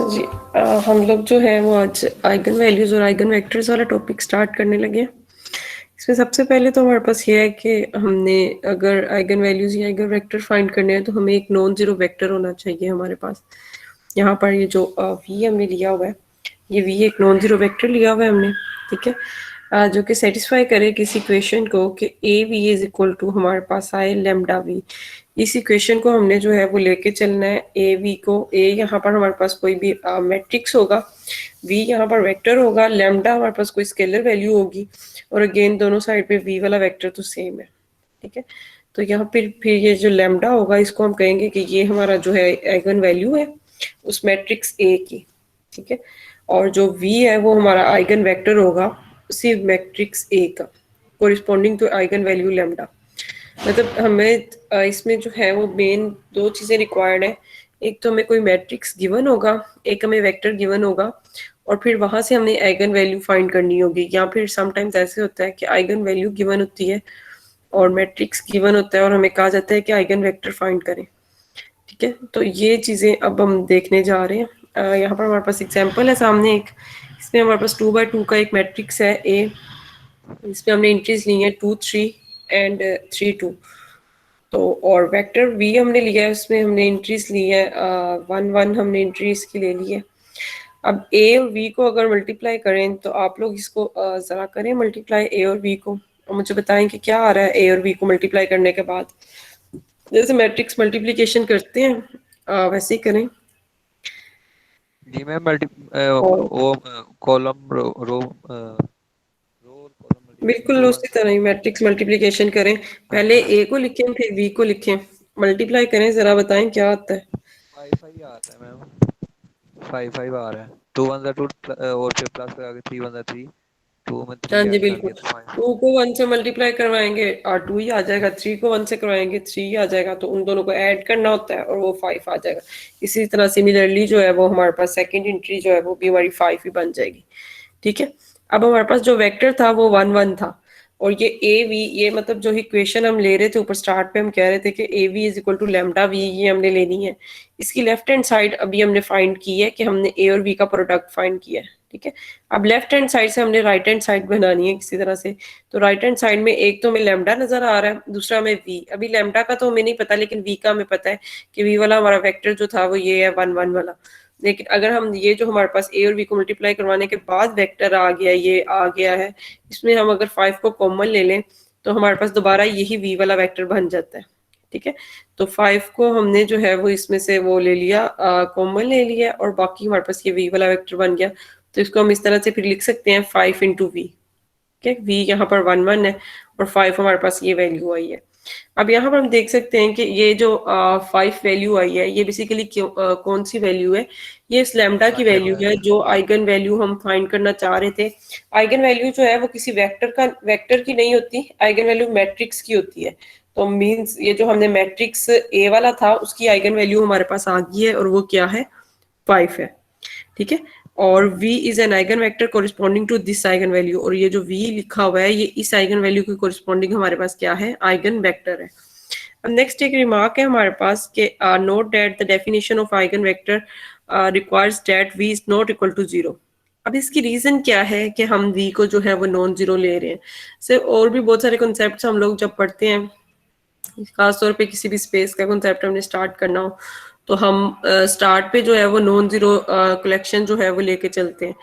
जी हम लोग जो है वो आज आइगन वैल्यूज और आइगन वेक्टर्स वाला टॉपिक स्टार्ट करने लगे हैं। इसमें सबसे पहले तो हमारे पास ये है कि हमने अगर आइगन वैल्यूज या आइगन वेक्टर फाइंड करने हैं तो हमें एक नॉन जीरो वेक्टर होना चाहिए हमारे पास। यहाँ पर ये जो वी हमने लिया हुआ है, ये वी एक नॉन जीरो वेक्टर लिया हुआ है हमने, ठीक है, जो कि सेटिस्फाई करे किसी इक्वेशन को कि A we is equal to हमारे पास आए लेमडा वी। इस इक्वेशन को हमने जो है वो लेके चलना है। ए वी को, ए यहाँ पर हमारे पास कोई भी मैट्रिक्स होगा, वी यहाँ पर वेक्टर होगा, लेमडा हमारे पास कोई स्केलर वैल्यू होगी, और अगेन दोनों साइड पे वी वाला वेक्टर तो सेम है, ठीक है। तो यहाँ फिर ये जो लेमडा होगा इसको हम कहेंगे कि ये हमारा जो है आइगन वैल्यू है उस मैट्रिक्स ए की, ठीक है। और जो वी है वो हमारा आइगन वेक्टर होगा उसी मैट्रिक्स ए का, corresponding to eigenvalue lambda. मतलब हमें इसमें जो है वो मेन दो चीजें रिक्वायर्ड है। एक तो हमें कोई मैट्रिक्स गिवन होगा, एक हमें वेक्टर गिवन होगा, और फिर वहां से हमने आइगन वैल्यू फाइंड करनी होगी। या फिर समटाइम्स ऐसे होता है कि आइगन वैल्यू गिवन होती है और मैट्रिक्स गिवन होता है और हमें कहा जाता है कि आइगन वेक्टर फाइंड करें, ठीक है। तो ये चीजें अब हम देखने जा रहे हैं। यहाँ पर हमारे पास एग्जाम्पल है सामने एक, इसमें हमारे पास 2 by 2 का एक मैट्रिक्स है ए, इसमें हमने एंट्रीज ली है 2 3 एंड 3 2। तो और वेक्टर वी हमने लिया है, उसमें हमने एंट्रीज ली है 1 1, हमने एंट्री इसकी ले ली है। अब ए और वी को अगर मल्टीप्लाई करें तो आप लोग इसको जरा करें मल्टीप्लाई ए और वी को, और मुझे बताएं कि क्या आ रहा है ए और वी को मल्टीप्लाई करने के बाद। जैसे मैट्रिक्स मल्टीप्लिकेशन करते हैं वैसे ही करें। जी मैम और वो कॉलम रो रो और कॉलम मल्टीप्लिकेशन बिल्कुल टू वन उसी तरह ही मैट्रिक्स मल्टीप्लिकेशन करें, पहले ए को लिखें फिर वी को लिखें, मल्टीप्लाई करें, जरा बताएं क्या आता है। 5 आता है मैम, 5 आ रहा है। 2 1 2 और फिर प्लस लगा के 3 1 3, 2 में 3 हाँ जी ऐड कर बिल्कुल, दिया तो 5। 2 को 1 से मल्टीप्लाई करवाएंगे और 2 ही आ जाएगा, 3 को 1 से करवाएंगे 3 आ जाएगा, तो उन दोनों को ऐड करना होता है और वो 5 आ जाएगा। इसी तरह सिमिलरली जो है वो हमारे पास सेकंड एंट्री जो है वो भी हमारी 5 ही बन जाएगी, ठीक है। अब हमारे पास जो वेक्टर था वो 1 1 था, और ये ए वी, ये मतलब जो इक्वेशन हम ले रहे थे ऊपर स्टार्ट पे हम कह रहे थे कि A we is equal to lambda V, ये हमने लेनी है। इसकी लेफ्ट हैंड साइड अभी हमने फाइंड की है कि हमने ए और वी का प्रोडक्ट फाइंड किया है, ठीक है। अब लेफ्ट हैंड साइड से हमने राइट हैंड साइड बनानी है किसी तरह से। तो राइट हैंड साइड में एक तो हमें लेमडा नजर आ रहा है, दूसरा हमें वी। अभी लेमडा का तो हमें नहीं पता, लेकिन वी का हमें पता है कि वी वाला हमारा वेक्टर जो था वो ये है 1 1 वाला। लेकिन अगर हम ये जो हमारे पास ए और बी को मल्टीप्लाई करवाने के बाद वेक्टर आ गया, ये आ गया है, इसमें हम अगर 5 को कॉमन ले लें तो हमारे पास दोबारा यही वी वाला वेक्टर बन जाता है, ठीक है। तो 5 को हमने जो है वो इसमें से वो ले लिया, कॉमन ले लिया, और बाकी हमारे पास ये वी वाला वेक्टर बन गया। तो इसको हम इस तरह से फिर लिख सकते हैं 5 इंटू वी, ठीक है। वी यहाँ पर 1 1 है और 5 हमारे पास ये वैल्यू आई है। अब यहाँ पर हम देख सकते हैं कि ये जो 5 वैल्यू आई है ये बेसिकली कौन सी वैल्यू है, ये इस लैम्डा की आइगन वैल्यू है वैल्यू। जो आइगन वैल्यू हम फाइंड करना चाह रहे थे। आइगन वैल्यू जो है वो किसी वेक्टर की नहीं होती, आइगन वैल्यू मैट्रिक्स की होती है। तो मींस ये जो हमने मैट्रिक्स ए वाला था उसकी आइगन वैल्यू हमारे पास आ गई है, और वो क्या है, 5 है, ठीक है। और v is an eigen vector corresponding to this eigenvalue, और ये जो v लिखा हुआ है ये इस आइगन वैल्यू के कोरिस्पॉन्डिंग हमारे पास क्या है, आइगन वेक्टर है। अब नेक्स्ट एक रिमार्क है हमारे पास कि note that the definition of eigenvector requires that v is not equal to zero. अब इसकी रीजन क्या है कि हम v को जो है वो नॉन जीरो ले रहे हैं। सिर्फ और भी बहुत सारे कॉन्सेप्ट्स हम लोग जब पढ़ते हैं, खासतौर पे किसी भी स्पेस का कॉन्सेप्ट हमने स्टार्ट करना हो तो हम स्टार्ट पे जो है वो नॉन जीरो कलेक्शन जो है वो लेके चलते हैं।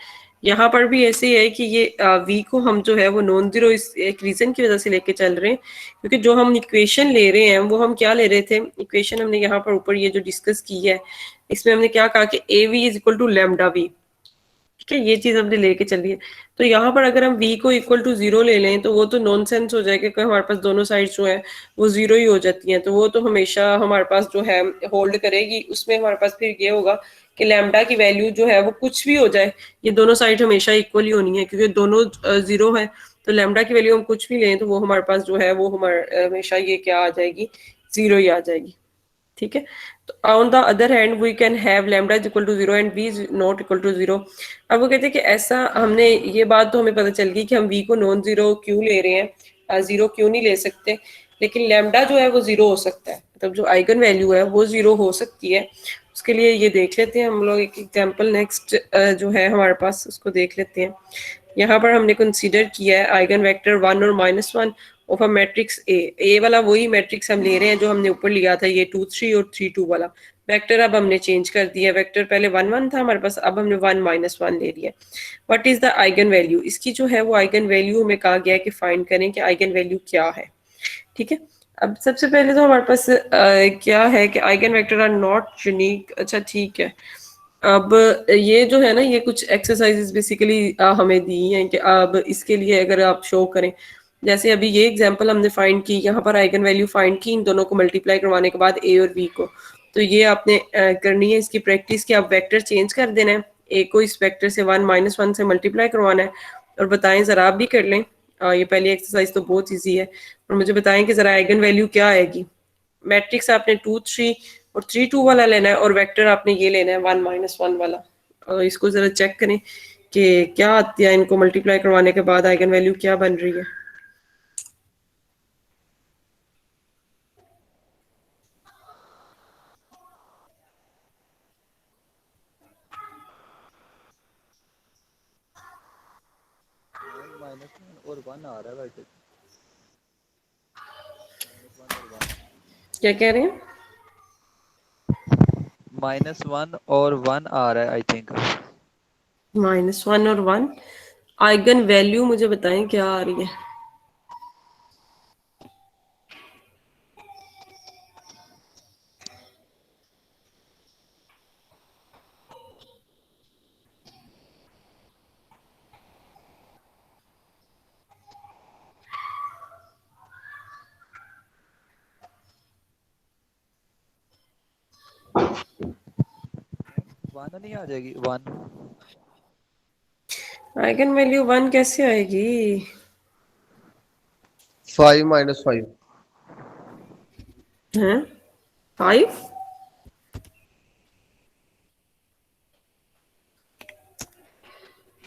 यहाँ पर भी ऐसे ही है कि ये वी को हम जो है वो नॉन जीरो इस एक रीजन की वजह से लेके चल रहे हैं, क्योंकि जो हम इक्वेशन ले रहे हैं वो हम क्या ले रहे थे, इक्वेशन हमने यहाँ पर ऊपर ये जो डिस्कस की है इसमें हमने क्या कहा कि A we is equal to lambda V, ठीक है। ये चीज हमने लेके चली है। तो यहाँ पर अगर हम v को इक्वल टू जीरो ले लें तो वो तो नॉनसेंस हो जाएगा कि हमारे पास दोनों साइड जो है वो जीरो ही हो जाती हैं। तो वो तो हमेशा हमारे पास जो है होल्ड करेगी, उसमें हमारे पास फिर ये होगा कि लैम्डा की वैल्यू जो है वो कुछ भी हो जाए, ये दोनों साइड हमेशा इक्वल ही होनी है, क्योंकि दोनों जीरो है। तो लैम्डा की वैल्यू हम कुछ भी लें तो वो हमारे पास जो है वो हमारे हमेशा ये क्या आ जाएगी, जीरो ही आ जाएगी, ठीक है। तो on the other hand we can have lambda is equal to zero and V is not equal to zero. अब वो कहते हैं कि ऐसा हमने ये बात तो हमें पता चल गई कि हम वी को नॉन जीरो क्यों ले रहे हैं, जीरो क्यों नहीं ले सकते, लेकिन लैम्डा जो है वो जीरो हो सकता है, मतलब जो आइगन वैल्यू है वो जीरो हो सकती है। उसके लिए ये देख लेते हैं हम लोग एक एग्जांपल नेक्स्ट जो है हमारे पास उसको देख लेते हैं। यहाँ पर हमने कंसीडर किया है आइगन वेक्टर 1 और -1 ऑफ अ मैट्रिक्स ए वाला वही मैट्रिक्स हम ले रहे हैं जो हमने ऊपर लिया था, ये 2 3 और 3 2 वाला वेक्टर। अब हमने चेंज कर दिया, वेक्टर पहले 1 1 था हमारे पास, अब हमने 1 -1 ले लिया। What is the eigen value, इसकी जो है वो आइगन वैल्यू हमें कहा गया है कि फाइंड करें कि आइगन वैल्यू क्या है। ठीक है, अब सबसे पहले तो हमारे पास क्या है कि eigen vector are not unique. अच्छा ठीक है, अब ये जो है ना ये कुछ एक्सरसाइजेस बेसिकली हमें दी हैं कि अब इसके लिए अगर आप शो करें, जैसे अभी ये एग्जांपल हमने फाइंड की, यहाँ पर आइगन वैल्यू फाइंड की इन दोनों को मल्टीप्लाई करवाने के बाद ए और बी को, तो ये आपने करनी है इसकी प्रैक्टिस कि आप वेक्टर चेंज कर देना है, ए को इस वेक्टर से 1 -1 से मल्टीप्लाई करवाना है। और बताएं जरा, आप भी कर लें, ये पहली एक्सरसाइज तो बहुत ईजी है। और मुझे बताएं कि जरा आइगन वैल्यू क्या आएगी। मैट्रिक्स आपने 2 3 और 3 2 वाला लेना है और वेक्टर आपने ये लेना है 1 -1 वाला। और इसको जरा चेक करें कि क्या आती है, इनको मल्टीप्लाई करवाने के बाद आइगन वैल्यू क्या बन रही है। -1 और 1 आ रहा है वैसे, -1 और 1, क्या कह रहे हैं? -1 और 1 आ रहा है आई थिंक। -1 और 1 आइगन वैल्यू मुझे बताएं क्या आ रही है। वन नहीं आ जाएगी? 1 आइगन वैल्यू 1 कैसे आएगी? 5 -5। हैं 5?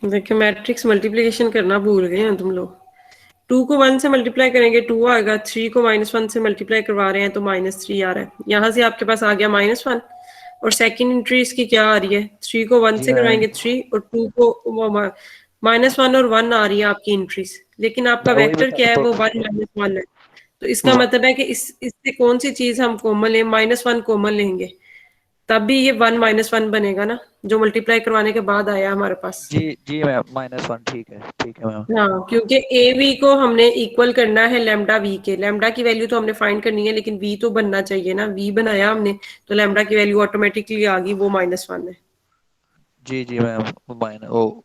देखिए मैट्रिक्स मल्टीप्लिकेशन करना भूल गए हैं तुम लोग। 2 को 1 से मल्टीप्लाई करेंगे 2 आएगा, 3 को -1 से मल्टीप्लाई करवा रहे हैं तो -3 आ रहा है। यहाँ से आपके पास आ गया -1। और सेकंड एंट्री इसकी क्या आ रही है, 3 को 1 जी से मैम। करवाएंगे 3 और 2 को -1 और 1 आ रही है आपकी एंट्रीज, लेकिन आपका मैं वही वेक्टर बता क्या है वो 1 -1 है। तो इसका वन मतलब है कि इस इससे कौन सी चीज हम कॉमन लें, -1 कॉमन लेंगे, तब भी ये 1 -1 बनेगा ना, जो मल्टीप्लाई करवाने के बाद आया हमारे पास। जी जी मैम, -1 ठीक है मैम। हाँ, क्योंकि ए वी को हमने इक्वल करना है लैम्डा वी के, लैम्डा की वैल्यू तो हमने फाइंड करनी है लेकिन वी तो बनना चाहिए ना, वी बनाया हमने तो लैम्डा की वैल्यू ऑटोमेटिकली आ गई, वो -1 है। जी जी मैम, माइन ओ।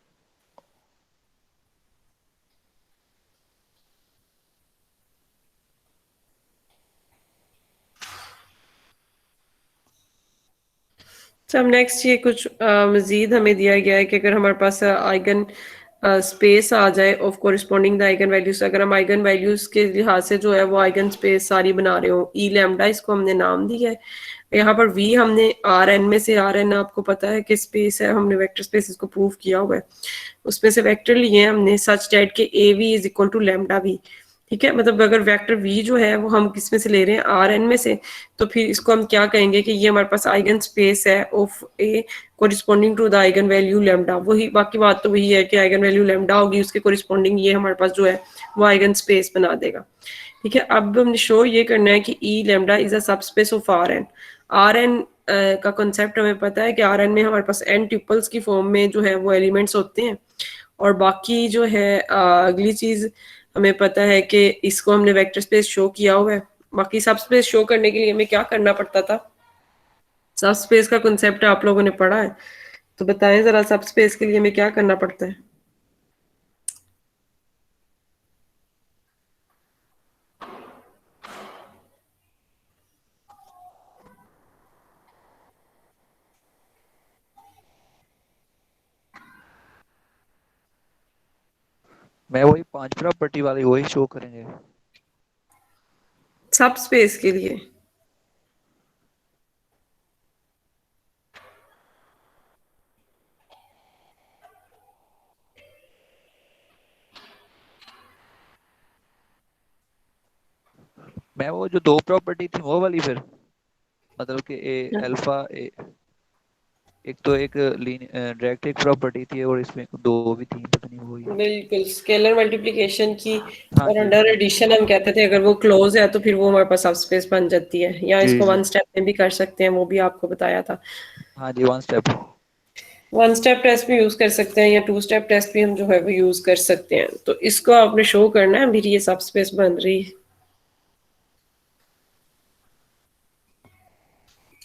सब नेक्स्ट ये कुछ मजीद हमें दिया गया है कि अगर हमारे पास आइगन स्पेस आ जाए ऑफ कोरिस्पोंडिंग द आइगन वैल्यूज, अगर हम आइगन वैल्यूज के लिहाज से जो है वो आइगन स्पेस सारी बना रहे हो, ई लैम्डा इसको हमने नाम दिया है। यहाँ पर वी हमने आर एन में से, आर एन आपको पता है कि स्पेस है, हमने वेक्टर स्पेस इसको प्रूव किया हुआ है, उसमें से वेक्टर लिए हैं हमने सच दैट के A we is equal to lambda v. ठीक है, मतलब अगर वेक्टर वी जो है वो हम किस में से ले रहे हैं, आर एन में से, तो फिर इसको हम क्या कहेंगे कि ये हमारे पास आइगन स्पेस है of a corresponding to the eigen value lambda. वही बाकी बात तो वही है कि आइगन वैल्यू लैम्डा होगी, उसके कोरिस्पोंडिंग ये हमारे पास जो है वो आइगन स्पेस बना देगा। ठीक है, अब हमने शो ये करना है कि E lambda is a subspace of R N. R N का कॉन्सेप्ट हमें पता है कि आर एन में हमारे पास एन ट्यूपल्स की फॉर्म में जो है वो एलिमेंट्स होते हैं। और बाकी जो है अगली चीज हमें पता है कि इसको हमने वेक्टर स्पेस शो किया हुआ है। बाकी सब स्पेस शो करने के लिए हमें क्या करना पड़ता था, सब स्पेस का कॉन्सेप्ट आप लोगों ने पढ़ा है, तो बताएं जरा सब स्पेस के लिए हमें क्या करना पड़ता है। मैं वही 5 प्रॉपर्टी वाली वही शो करेंगे। सब स्पेस के लिए मैं वो जो 2 प्रॉपर्टी थी वो वाली फिर, मतलब कि ए अल्फा ए। एक तो एक डायरेक्ट एक प्रॉपर्टी थी और इसमें दो भी थी, पता नहीं वो ही। बिल्कुल, स्केलर मल्टीप्लिकेशन की हाँ और जी अंडर एडिशन हम कहते थे, अगर वो क्लोज है तो फिर वो हमारे पास सबस्पेस बन जाती है, या जी इसको जी। वन स्टेप में भी कर सकते हैं, वो भी आपको बताया था। हाँ जी, one step. One step test भी यूज कर सकते हैं, या टू स्टेप टेस्ट भी हम जो है वो यूज कर सकते हैं। तो इसको आपने शो करना है, फिर ये सबस्पेस बन रही है।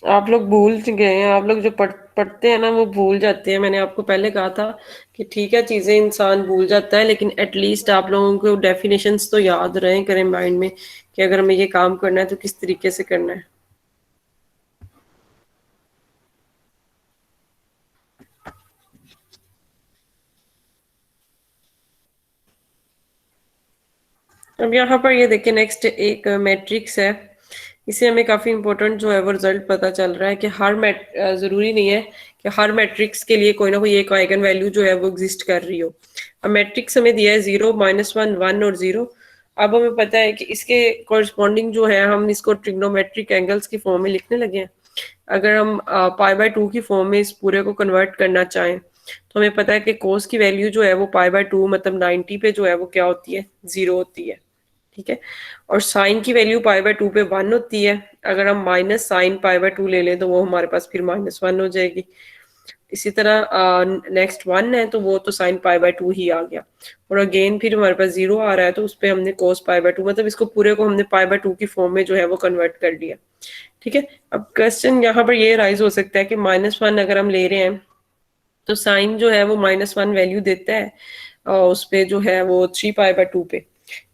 आप लोग भूल गए हैं, आप लोग जो पढ़ते हैं ना वो भूल जाते हैं। मैंने आपको पहले कहा था कि ठीक है, चीजें इंसान भूल जाता है, लेकिन एटलीस्ट आप लोगों को डेफिनेशंस तो याद रहे करें माइंड में, कि अगर हमें ये काम करना है तो किस तरीके से करना है। अब यहाँ पर ये देखिए, नेक्स्ट एक मैट्रिक्स है। इसे हमें काफी इंपॉर्टेंट जो है वो रिजल्ट पता चल रहा है कि जरूरी नहीं है कि हर मैट्रिक्स के लिए कोई ना कोई एक आइगन वैल्यू जो है वो एग्जिस्ट कर रही हो। अब मैट्रिक्स हमें दिया है 0, -1, 1 और 0। अब हमें पता है कि इसके कॉरस्पॉन्डिंग जो है हम इसको ट्रिग्नोमेट्रिक एंगल्स की फॉर्म में लिखने लगे हैं। अगर हम π/2 की फॉर्म में इस पूरे को कन्वर्ट करना चाहें, तो हमें पता है कि कोस की वैल्यू जो है वो π/2 मतलब 90 पे जो है वो क्या होती है, 0 होती है। ठीक है। और साइन की वैल्यू π/2 पे 1 होती है। अगर हम माइनस साइन π/2 ले लें तो वो हमारे पास फिर -1 हो जाएगी। इसी तरह नेक्स्ट 1 है तो वो तो साइन π/2 ही आ गया। और अगेन फिर हमारे पास 0 आ रहा है तो उस पर हमने कोस π/2, मतलब इसको पूरे को हमने π/2 की फॉर्म में जो है वो कन्वर्ट कर लिया। ठीक है। अब क्वेश्चन यहाँ पर ये राइज हो सकता है कि -1 अगर हम ले रहे हैं तो साइन जो है वो -1 वैल्यू देता है, और उस पे जो है वो 3π/2 पे।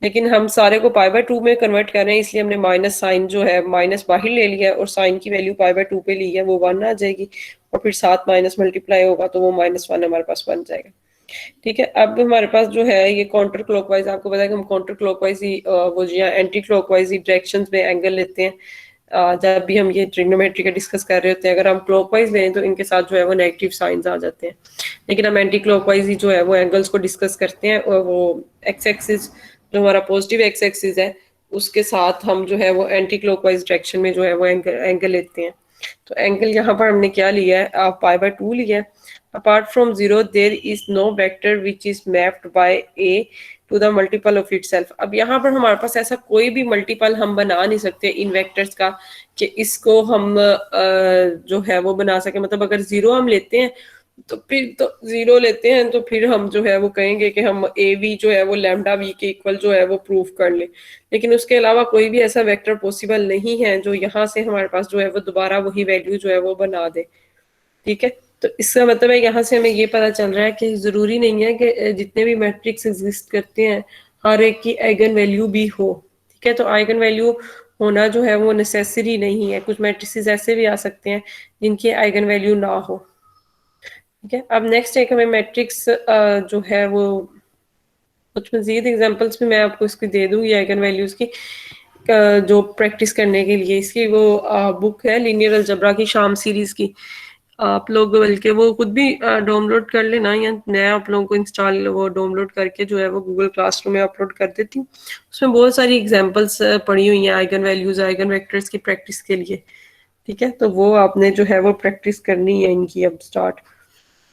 लेकिन हम सारे को π/2 में कन्वर्ट कर रहे हैं, इसलिए हमने माइनस साइन जो है माइनस बाहर ले लिया है, और साइन की वैल्यू π/2 पे ली है, वो 1 आ जाएगी। और फिर साथ माइनस मल्टीप्लाई होगा तो वो -1 हमारे पास बन जाएगा। ठीक है। अब हमारे पास जो है ये काउंटर क्लॉकवाइज, आपको पता है कि हम काउंटर क्लॉकवाइज ही वो या एंटी क्लॉकवाइज ही डायरेक्शंस में एंगल लेते हैं। जब भी हम ये ट्रिग्नोमेट्री का डिस्कस कर रहे होते हैं, अगर हम क्लॉकवाइज लें तो इनके साथ जो है वो नेगेटिव साइंस आ जाते हैं। लेकिन हम एंटी क्लॉकवाइज ही जो है वो एंगल्स को डिस्कस करते हैं, और वो एक्स एक्सिस जो हमारा पॉजिटिव एक्स एक्सिस है उसके साथ हम जो है वो एंटी क्लॉकवाइज डायरेक्शन में जो है वो एंगल लेते हैं। तो एंगल यहाँ पर हमने क्या लिया है, π/2 लिया है। Apart from 0 there is no vector which is mapped by A to the multiple of itself. अब यहाँ पर हमारे पास ऐसा कोई भी मल्टीपल हम बना नहीं सकते इन वेक्टर्स का कि इसको हम जो है वो बना सके। मतलब अगर 0 हम लेते हैं तो फिर तो 0 लेते हैं तो फिर हम जो है वो कहेंगे कि हम ए वी जो है वो लैम्डा वी के इक्वल जो है वो प्रूव कर ले। लेकिन उसके अलावा कोई भी ऐसा वेक्टर पॉसिबल नहीं है जो यहाँ से हमारे पास जो है वो दोबारा वही वैल्यू जो है वो बना दे। ठीक है। तो इसका मतलब है यहाँ से हमें ये पता चल रहा है कि जरूरी नहीं है कि जितने भी मैट्रिक्स एग्जिस्ट करते हैं हर एक की आइगन वैल्यू भी हो। ठीक है। तो आइगन वैल्यू होना जो है वो नेसेसरी नहीं है, कुछ मैट्रिसेस ऐसे भी आ सकते हैं जिनकी आइगन वैल्यू ना हो। ठीक है। अब नेक्स्ट एक हमें मैट्रिक्स जो है वो कुछ मजीद एग्जांपल्स भी मैं आपको इसकी दे दूंगी आइगन वैल्यूज की, जो प्रैक्टिस करने के लिए। इसकी वो बुक है लीनियर अलजेब्रा की, शाम सीरीज की। आप लोग बल्कि वो खुद भी डाउनलोड कर लेना, या नया आप लोगों को इंस्टॉल वो डाउनलोड करके जो है वो गूगल क्लासरूम में अपलोड कर देती हूँ। उसमें बहुत सारी एग्जांपल्स पड़ी हुई हैं आइगन वैल्यूज आइगन वेक्टर्स की प्रैक्टिस के लिए। ठीक है। तो वो आपने जो है वो प्रैक्टिस करनी है इनकी अब स्टार्ट।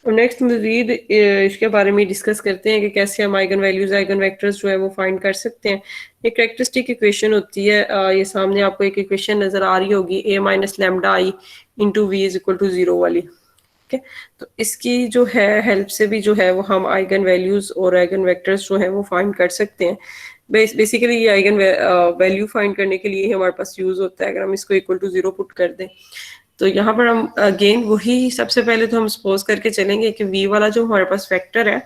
और नेक्स्ट मजीद इसके बारे में डिस्कस करते हैं कि कैसे हम आइगन वैल्यूज आइगन वेक्टर्स जो है वो फाइंड कर सकते हैं। एक कैरेक्टरिस्टिक इक्वेशन होती है, ये सामने आपको एक इक्वेशन नजर आ रही होगी, a minus lambda I into v is equal to 0 वाली। ठीक है। तो इसकी जो है हेल्प से भी जो है वो हम आइगन वैल्यूज और आइगन वेक्टर्स जो है वो फाइंड कर सकते हैं। बेसिकली ये आइगन वैल्यू फाइंड करने के लिए हमारे पास यूज होता है। अगर हम इसको इक्वल टू 0 पुट कर दें तो यहाँ पर हम अगेन वही, सबसे पहले तो हम सपोज करके चलेंगे कि v वाला जो हमारे पास वेक्टर है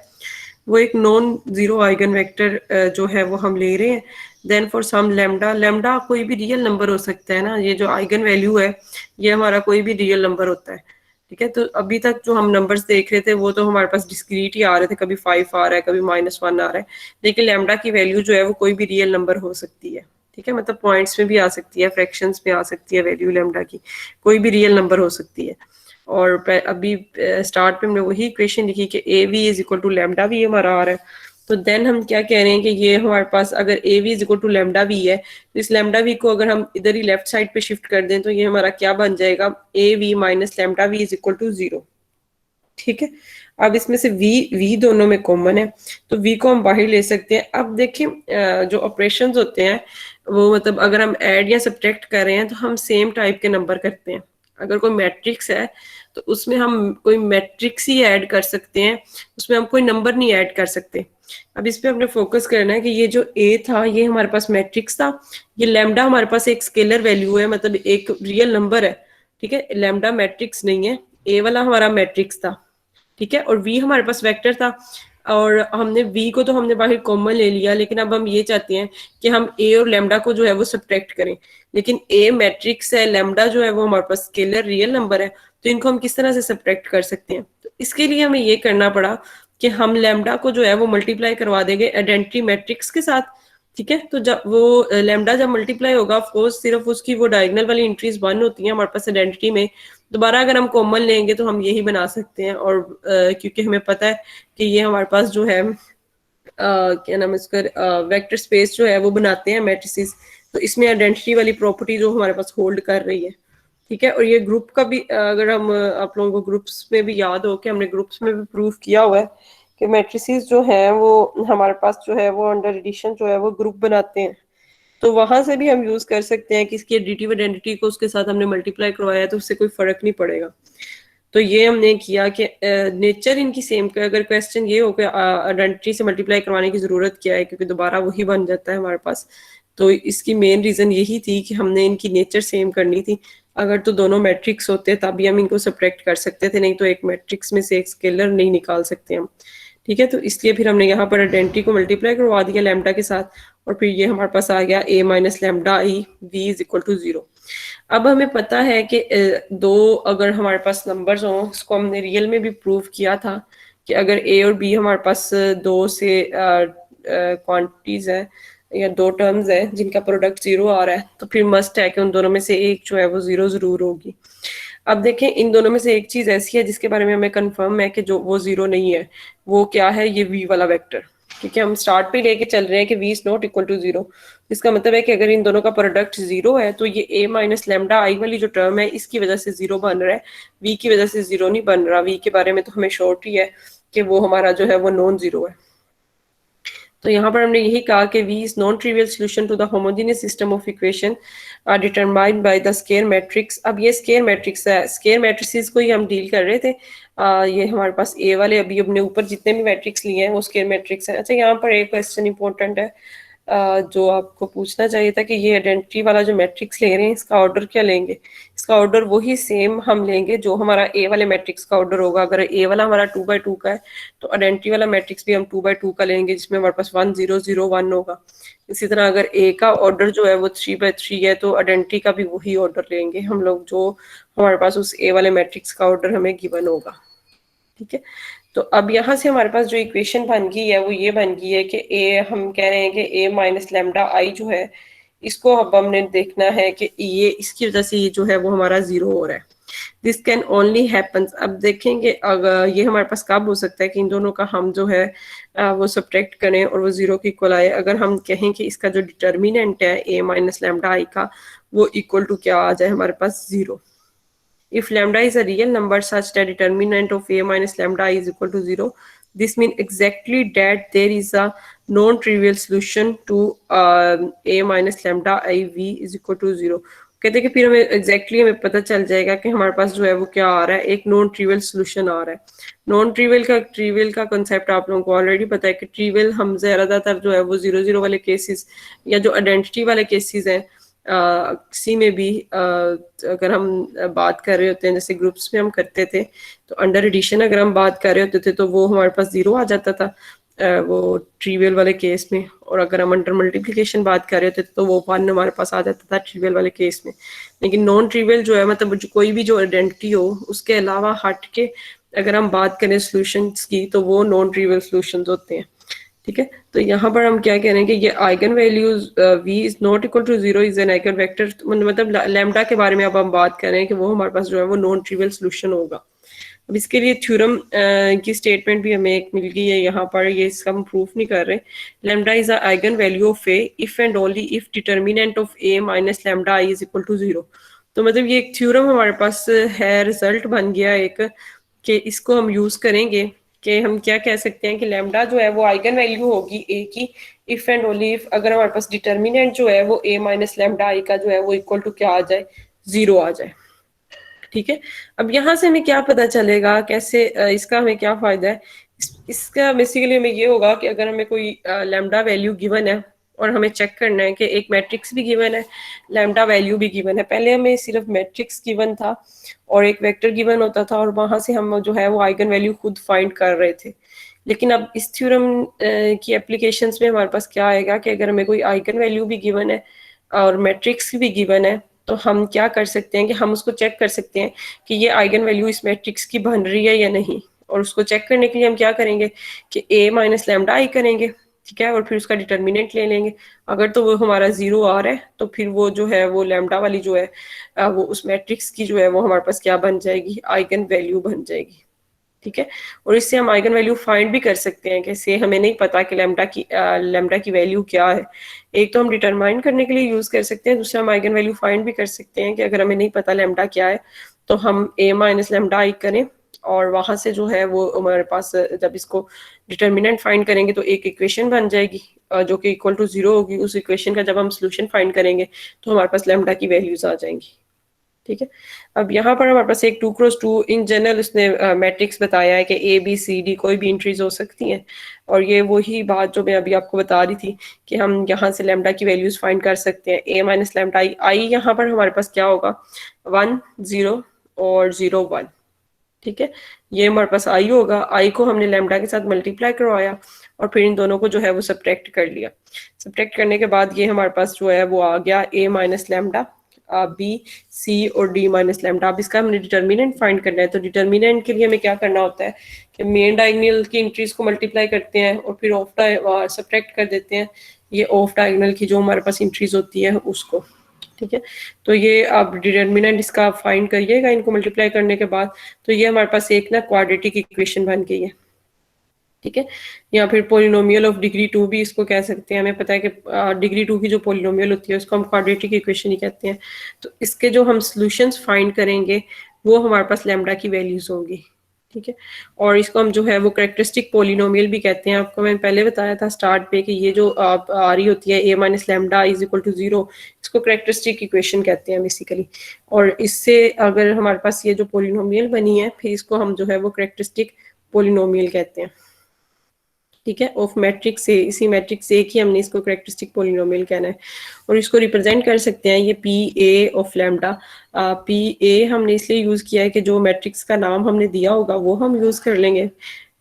वो एक नॉन जीरो आइगन वेक्टर जो है वो हम ले रहे हैं। Then for some lambda, lambda कोई भी रियल नंबर हो सकता है ना, ये जो आइगन वैल्यू है ये हमारा कोई भी रियल नंबर होता है। ठीक है। तो अभी तक जो हम नंबर्स देख रहे थे वो तो हमारे पास डिस्क्रीट ही आ रहे थे, कभी 5 आ रहा है, कभी -1 आ रहा है। लेकिन लैम्डा की वैल्यू जो है वो कोई भी रियल नंबर हो सकती है। ठीक है। मतलब पॉइंट्स में भी आ सकती है, फ्रैक्शंस में आ सकती है, वैल्यू लैम्डा की कोई भी रियल नंबर हो सकती है। और अभी स्टार्ट पे हमने वही इक्वेशन लिखी कि A we is equal to lambda v हमारा आ रहा है। तो देन हम क्या कह रहे हैं कि ये हमारे पास अगर A we is equal to lambda v है तो इस लैम्डा वी को अगर हम इधर ही लेफ्ट साइड पे शिफ्ट कर दें तो ये हमारा क्या बन जाएगा, A v minus lambda v is equal to 0। ठीक है। अब इसमें से v दोनों में कॉमन है, तो v को हम बाहर ले सकते हैं। अब देखिए जो ऑपरेशंस होते हैं वो मतलब अगर हम ऐड या सब्ट्रैक्ट कर रहे हैं तो हम सेम टाइप के नंबर करते हैं। अगर कोई मैट्रिक्स है तो उसमें हम कोई मैट्रिक्स ही ऐड कर सकते हैं, उसमें हम कोई नंबर नहीं ऐड कर सकते। अब इस पे हमने फोकस करना है कि ये जो a था ये हमारे पास मैट्रिक्स था, ये लैम्डा हमारे पास एक स्केलर वैल्यू है, मतलब एक रियल नंबर है। ठीक है, लैम्डा मैट्रिक्स नहीं है, a वाला हमारा मैट्रिक्स था। ठीक है, और v हमारे पास वेक्टर था, और हमने v को तो हमने बाहर कॉमन ले लिया, लेकिन अब हम ये चाहते हैं कि हम a और लैम्डा को जो है वो सब्ट्रैक्ट करें। लेकिन a मैट्रिक्स है, लैम्डा जो है वो हमारे पास स्केलर रियल नंबर है, तो इनको हम किस तरह से सब्ट्रैक्ट कर सकते हैं? तो इसके लिए हमें ये करना पड़ा कि हम लैम्डा को जो है वो मल्टीप्लाई करवा देंगे आइडेंटिटी मैट्रिक्स के साथ। ठीक है, तो जब वो लैम्डा जब मल्टीप्लाई होगा, ऑफ कोर्स सिर्फ उसकी वो डायगोनल वाली एंट्रीज 1 होती हैं हमारे पास आइडेंटिटी में। दोबारा अगर हम कॉमन लेंगे तो हम यही बना सकते हैं, और क्योंकि हमें पता है कि ये हमारे पास जो है क्या नाम है इसका, वेक्टर स्पेस जो है वो बनाते हैं मैट्रिसेस, तो इसमें आइडेंटिटी वाली प्रॉपर्टी जो हमारे पास होल्ड कर रही है। ठीक है, और ये ग्रुप का भी अगर हम आप लोगों को ग्रुप्स में भी याद हो कि हमने ग्रुप्स में भी प्रूव किया हुआ है कि मैट्रिसेस जो हैं वो हमारे पास जो है वो अंडर एडिशन जो है वो ग्रुप बनाते हैं। तो वहां से भी हम यूज कर सकते हैं कि इसकी एडिटिव आइडेंटिटी को उसके साथ हमने मल्टीप्लाई करवाया तो उससे कोई फर्क नहीं पड़ेगा। तो ये हमने किया कि नेचर इनकी सेम का, अगर क्वेश्चन ये हो कि आइडेंटिटी से मल्टीप्लाई करवाने की जरूरत क्या है, क्योंकि दोबारा वही बन जाता है हमारे पास। तो इसकी मेन रीजन यही थी कि हमने इनकी नेचर सेम करनी थी। अगर तो दोनों मैट्रिक्स होते तभी हम इनको सब्ट्रैक्ट कर सकते थे, नहीं तो एक मैट्रिक्स में से एक स्केलर नहीं निकाल सकते हम। ठीक है, तो इसलिए फिर हमने यहाँ पर आइडेंटिटी को मल्टीप्लाई करवा दिया लैम्डा के साथ, और फिर ये हमारे पास आ गया a minus lambda I v is equal to 0। अब हमें पता है कि दो अगर हमारे पास नंबर्स हों, इसको हमने रियल में भी प्रूव किया था कि अगर a और b हमारे पास दो से क्वांटिटीज है या दो टर्म्स है जिनका प्रोडक्ट 0 आ रहा है, तो फिर मस्ट है कि उन दोनों में से एक जो है वो 0 जरूर होगी। अब देखें, इन दोनों में से एक चीज ऐसी है जिसके बारे में हमें कंफर्म है कि जो वो 0 नहीं है। वो क्या है? ये v वाला वेक्टर। क्योंकि हम स्टार्ट पे लेके चल रहे हैं कि v is not equal to 0। इसका मतलब है कि अगर इन दोनों का प्रोडक्ट 0 है तो ये a माइनस लैम्डा आई वाली जो टर्म है इसकी वजह से 0 बन रहा है, v की वजह से 0 नहीं बन रहा। v के बारे में तो हमें श्योरिटी है कि वो हमारा जो है वो नॉन 0 है। तो यहाँ पर हमने यही कहा कि v is non trivial solution to the homogeneous system of equation are determined by the square matrix. अब ये स्केयर मैट्रिक्स है, स्केयर मैट्रिसेस को ही हम डील कर रहे थे। ये हमारे पास ए वाले अभी अपने ऊपर जितने भी मैट्रिक्स लिए हैं वो स्केयर मैट्रिक्स है। अच्छा, यहाँ पर एक क्वेश्चन इंपॉर्टेंट है जो आपको पूछना चाहिए था कि ये आइडेंटिटी वाला जो मैट्रिक्स ले रहे हैं इसका ऑर्डर क्या लेंगे? इसका ऑर्डर वही सेम हम लेंगे जो हमारा ए वाले मैट्रिक्स का ऑर्डर होगा। अगर ए वाला हमारा 2x2 का है तो आइडेंटिटी वाला मैट्रिक्स भी हम 2x2 का लेंगे, जिसमें हमारे पास 1 0 0 1 होगा। इसी तरह अगर ए का ऑर्डर जो है वो 3x3 है तो आइडेंटिटी का भी वही ऑर्डर लेंगे हम लोग जो हमारे पास उस ए वाले मैट्रिक्स का ऑर्डर हमें गिवन होगा। ठीक है, तो अब यहाँ से हमारे पास जो इक्वेशन बन गई है वो ये बन गई है कि ए, हम कह रहे हैं कि ए माइनस लैम्डा आई जो है इसको अब हमने देखना है कि ये इसकी वजह से ये जो है वो हमारा 0 हो रहा है। This can only happens. अब देखेंगे अगर ये हमारे पास कब हो सकता है कि इन दोनों का हम जो है वो सब्ट्रैक्ट करें और वो 0 के इक्वल आए। अगर हम कहें कि इसका जो डिटर्मिनेंट है ए माइनस लैम्डा आई का वो इक्वल टू क्या आ जाए हमारे पास 0। If lambda is a real number such that determinant of a minus lambda is equal to 0, this means exactly that there is a non-trivial solution to a minus lambda I v is equal to 0. कहते हैं कि फिर हमें exactly हमें पता चल जाएगा कि हमारे पास जो है वो क्या आ रहा है, एक नॉन ट्रिवियल सोल्यूशन आ रहा है। नॉन ट्रिवियल का कंसेप्ट आप लोगों को ऑलरेडी पता है कि ट्रिवियल हम ज्यादातर जो है वो 0 0 वाले केसेस या जो आइडेंटिटी वाले केसेस हैं किसी में भी अगर हम बात कर रहे होते हैं जैसे ग्रुप्स में हम करते थे तो अंडर एडिशन अगर हम बात कर रहे होते थे तो वो हमारे पास 0 आ जाता था वो ट्रिवियल वाले केस में, और अगर हम अंडर मल्टीप्लिकेशन बात कर रहे होते थे तो वो 1 हमारे पास आ जाता था ट्रिवियल वाले केस में। लेकिन नॉन ट्रिवियल जो है मतलब जो कोई भी जो आइडेंटिटी हो उसके अलावा हट के अगर हम बात करें सोल्यूशंस की तो वो नॉन ट्रिवियल सोल्यूशंस होते हैं। ठीक है, तो यहाँ पर हम क्या कह रहे हैं कि ये eigen values v is not equal to 0 is an eigen vector. मतलब लैम्डा के बारे में अब हम बात कर रहे हैं कि वो हमारे पास जो है वो नॉन ट्रिवियल सोल्यूशन होगा। अब इसके लिए थ्योरम की स्टेटमेंट भी हमें एक मिल गई है यहाँ पर, ये इसका हम प्रूफ नहीं कर रहे। Lambda is eigen value of A if and only if determinant of A minus lambda I is equal to 0। तो मतलब ये एक थ्योरम हमारे पास है, रिजल्ट बन गया एक कि इसको हम यूज करेंगे कि हम क्या कह सकते हैं कि लैम्डा जो है वो आइगन वैल्यू होगी ए की इफ एंड ओनली इफ अगर हमारे पास डिटर्मिनेंट जो है वो ए माइनस लैम्डा आई का जो है वो इक्वल टू क्या आ जाए, 0 आ जाए। ठीक है, अब यहाँ से हमें क्या पता चलेगा, कैसे इसका हमें क्या फायदा है। इसका बेसिकली हमें ये होगा कि अगर हमें कोई लैम्डा वैल्यू गिवन है और हमें चेक करना है कि एक मैट्रिक्स भी गिवन है, लैम्डा वैल्यू भी गिवन है। पहले हमें सिर्फ मैट्रिक्स गिवन था और एक वेक्टर गिवन होता था और वहां से हम जो है वो आइगन वैल्यू खुद फाइंड कर रहे थे। लेकिन अब इस थ्योरम की एप्लीकेशंस में हमारे पास क्या आएगा कि अगर हमें कोई आइगन वैल्यू भी गिवन है और मैट्रिक्स भी गिवन है तो हम क्या कर सकते हैं कि हम उसको चेक कर सकते हैं कि ये आइगन वैल्यू इस मैट्रिक्स की बन रही है या नहीं। और उसको चेक करने के लिए हम क्या करेंगे कि ए माइनस लैम्डा आई करेंगे, ठीक है, और फिर उसका डिटर्मिनेंट ले लेंगे। अगर तो वो हमारा 0 आ रहा है तो फिर वो जो है वो लैम्डा वाली जो है वो उस मैट्रिक्स की जो है वो हमारे पास क्या बन जाएगी, आइगन वैल्यू बन जाएगी। ठीक है, और इससे हम आइगन वैल्यू फाइंड भी कर सकते हैं। कैसे, हमें नहीं पता कि लैम्डा की वैल्यू क्या है। एक तो हम डिटरमाइन करने के लिए यूज कर सकते हैं, दूसरा हम आइगन वैल्यू फाइंड भी कर सकते हैं कि अगर हमें नहीं पता लैम्डा क्या है तो हम ए माइनस लैम्डा आई करें और वहां से जो है वो हमारे पास जब इसको डिटर्मिनेंट फाइंड करेंगे तो एक इक्वेशन बन जाएगी जो कि इक्वल टू 0 होगी। उस इक्वेशन का जब हम सोल्यूशन फाइंड करेंगे तो हमारे पास लैम्डा की वैल्यूज आ जाएंगी। ठीक है, अब यहाँ पर हमारे पास एक 2x2 इन जनरल उसने मैट्रिक्स बताया है कि ए बी सी डी कोई भी एंट्रीज हो सकती हैं। और ये वही बात जो मैं अभी आपको बता रही थी कि हम यहाँ से लैम्डा की वैल्यूज फाइंड कर सकते हैं। ए माइनस लैम्डा आई, आई यहाँ पर हमारे पास क्या होगा, 1 0 और 0 1। ठीक है, ये हमारे पास आई होगा। आई को हमने लैम्डा के साथ मल्टीप्लाई करवाया और फिर इन दोनों को जो है वो सब्ट्रैक्ट कर लिया। सब्ट्रैक्ट करने के बाद ये हमारे पास जो है वो आ गया ए माइनस लैम्डा बी सी और डी माइनस लैम्डा। अब इसका हमने डिटर्मिनेंट फाइंड करना है। तो डिटर्मिनेंट के लिए हमें क्या करना होता है कि मेन डायगोनल की एंट्रीज को मल्टीप्लाई करते हैं और फिर ऑफ सब्ट्रैक्ट कर देते हैं ये ऑफ डायगोनल की जो हमारे पास एंट्रीज होती है उसको। ठीक है, तो ये आप डिटर्मिनेंट इसका फाइंड करिएगा इनको मल्टीप्लाई करने के बाद। तो ये हमारे पास एक ना क्वाड्रेटिक इक्वेशन बन गई है। ठीक है, या फिर पोलिनोमियल ऑफ डिग्री 2 भी इसको कह सकते हैं। हमें पता है कि डिग्री 2 की जो पोलिनोमियल होती है उसको हम क्वाड्रेटिक इक्वेशन ही कहते हैं। तो इसके जो हम सॉल्यूशंस फाइंड करेंगे वो हमारे पास लैम्डा की वैल्यूज होंगी। ठीक है, और इसको हम जो है वो कैरेक्टरिस्टिक पोलिनोमियल भी कहते हैं। आपको मैंने पहले बताया था स्टार्ट पे कि ये जो आप आ रही होती है A minus lambda is equal to 0, इसको कैरेक्टरिस्टिक इक्वेशन कहते हैं बेसिकली। और इससे अगर हमारे पास ये जो पोलिनोमियल बनी है फिर इसको हम जो है वो कैरेक्टरिस्टिक पोलिनोमियल कहते हैं। ठीक है, ऑफ मैट्रिक्स ए, इसी मैट्रिक्स ए की हमने इसको कैरेक्टरिस्टिक पोलिनोमियल कहना है। और इसको रिप्रेजेंट कर सकते हैं ये P A of lambda. P A हमने इसलिए यूज किया है कि जो मैट्रिक्स का नाम हमने दिया होगा वो हम यूज कर लेंगे।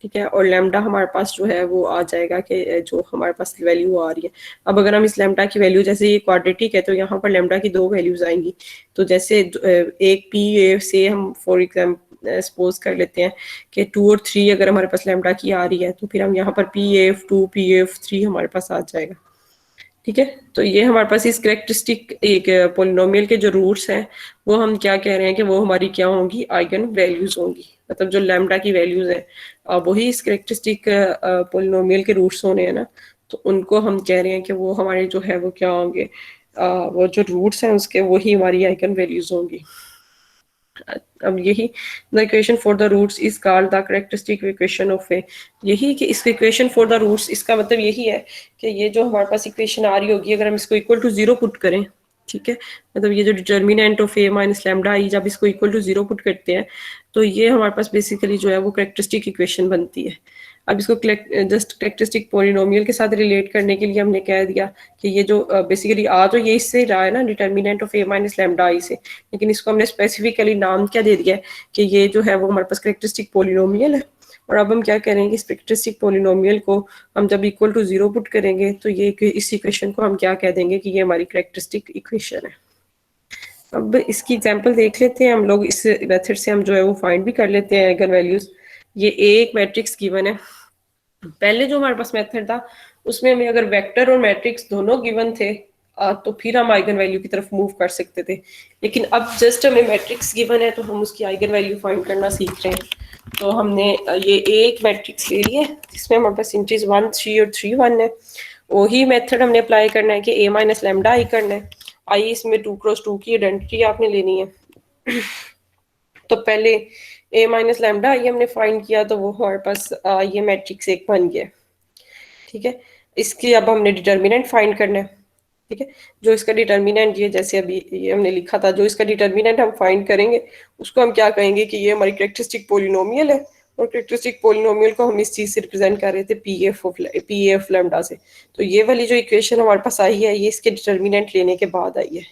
ठीक है, और लैम्डा हमारे पास जो है वो आ जाएगा कि जो हमारे पास वैल्यू आ रही है। अब अगर हम इस लैम्डा की वैल्यू, जैसे ये क्वाड्रेटिक है तो यहाँ पर लैम्डा की 2 वैल्यूज आएंगी। तो जैसे एक पी ए से हम फॉर एग्जाम्पल सपोज कर लेते हैं कि 2 और 3 अगर हमारे पास लैम्डा की आ रही है तो फिर हम यहाँ पर PF2 PF3 हमारे पास आ जाएगा। ठीक है, तो ये हमारे पास इस कैरेक्टरिस्टिक एक पोलिनोमियल के जो रूट्स हैं वो हम क्या कह रहे हैं कि वो हमारी क्या होंगी, आइगन वैल्यूज होंगी। मतलब जो लैम्डा की वैल्यूज है वही इस कैरेक्टरिस्टिक पोलिनोमियल के रूट्स होने हैं ना, तो उनको हम कह रहे हैं कि वो हमारे जो है वो क्या होंगे, वो जो रूट्स हैं उसके वही हमारी आइगन वैल्यूज होंगी। अब यही the equation for the roots is called the characteristic equation of A. यही कि इस इक्वेशन फॉर द रूट्स, इसका मतलब यही है कि ये जो हमारे पास इक्वेशन आ रही होगी अगर हम इसको इक्वल टू 0 पुट करें, ठीक है, मतलब ये जो determinant of A minus lambda I जब इसको इक्वल टू 0 पुट करते हैं तो ये हमारे पास बेसिकली जो है वो कैरेक्टरिस्टिक इक्वेशन बनती है। अब इसको जस्ट कैरेक्टरिस्टिक पोलिनोमियल के साथ रिलेट करने के लिए हमने कह दिया कि ये जो बेसिकली आ तो ये इससे रहा है ना, determinant of A minus lambda I से, लेकिन इसको हमने स्पेसिफिकली नाम क्या दे दिया है कि ये जो है वो हमारे पास कैरेक्टरिस्टिक पोलिनोमियल है। और अब हम क्या करेंगे, इस कैरेक्टरिस्टिक पोलिनोमियल को हम जब इक्वल टू 0 पुट करेंगे तो ये इस इक्वेशन को हम क्या कह देंगे कि ये हमारी कैरेक्टरिस्टिक इक्वेशन है। अब इसकी एग्जांपल देख लेते हैं हम लोग। इस मेथड से हम जो है वो फाइंड भी कर लेते हैं आइगन वैल्यूज। ये एक मैट्रिक्स गिवन है। पहले जो हमारे पास मेथड था उसमें हमें अगर वेक्टर और मैट्रिक्स दोनों गिवन थे तो फिर हम आइगन वैल्यू की तरफ मूव कर सकते थे। लेकिन अब जस्ट हमें मैट्रिक्स गिवन है तो हम उसकी आइगन वैल्यू फाइंड करना सीख रहे हैं। तो हमने ये एक मैट्रिक्स ले लिया जिसमें हमारे पास इंट्रीज 1 3 और 3 1 है। वही मेथड हमने अप्लाई करना है कि ए माइनस लैम्डा आई करना है। आई इसमें 2x2 की आइडेंटिटी आपने लेनी है। तो पहले ए माइनस लैम्डा ये हमने फाइंड किया तो वो हमारे पास ये मैट्रिक्स एक बन गया। ठीक है, इसकी अब हमने डिटर्मिनेंट फाइंड करना है। ठीक है, जो इसका डिटर्मिनेंट ये जैसे अभी ये हमने लिखा था, जो इसका डिटर्मिनेंट हम फाइंड करेंगे उसको हम क्या कहेंगे कि ये हमारी कैरेक्टरिस्टिक पोलिनोमियल है, और कैरेक्टरिस्टिक पोलिनोमियल को हम इस चीज से रिप्रेजेंट कर रहे थे पी एफ लैम्डा से। तो ये वाली जो इक्वेशन हमारे पास आई है ये इसके डिटर्मिनेंट लेने के बाद आई है।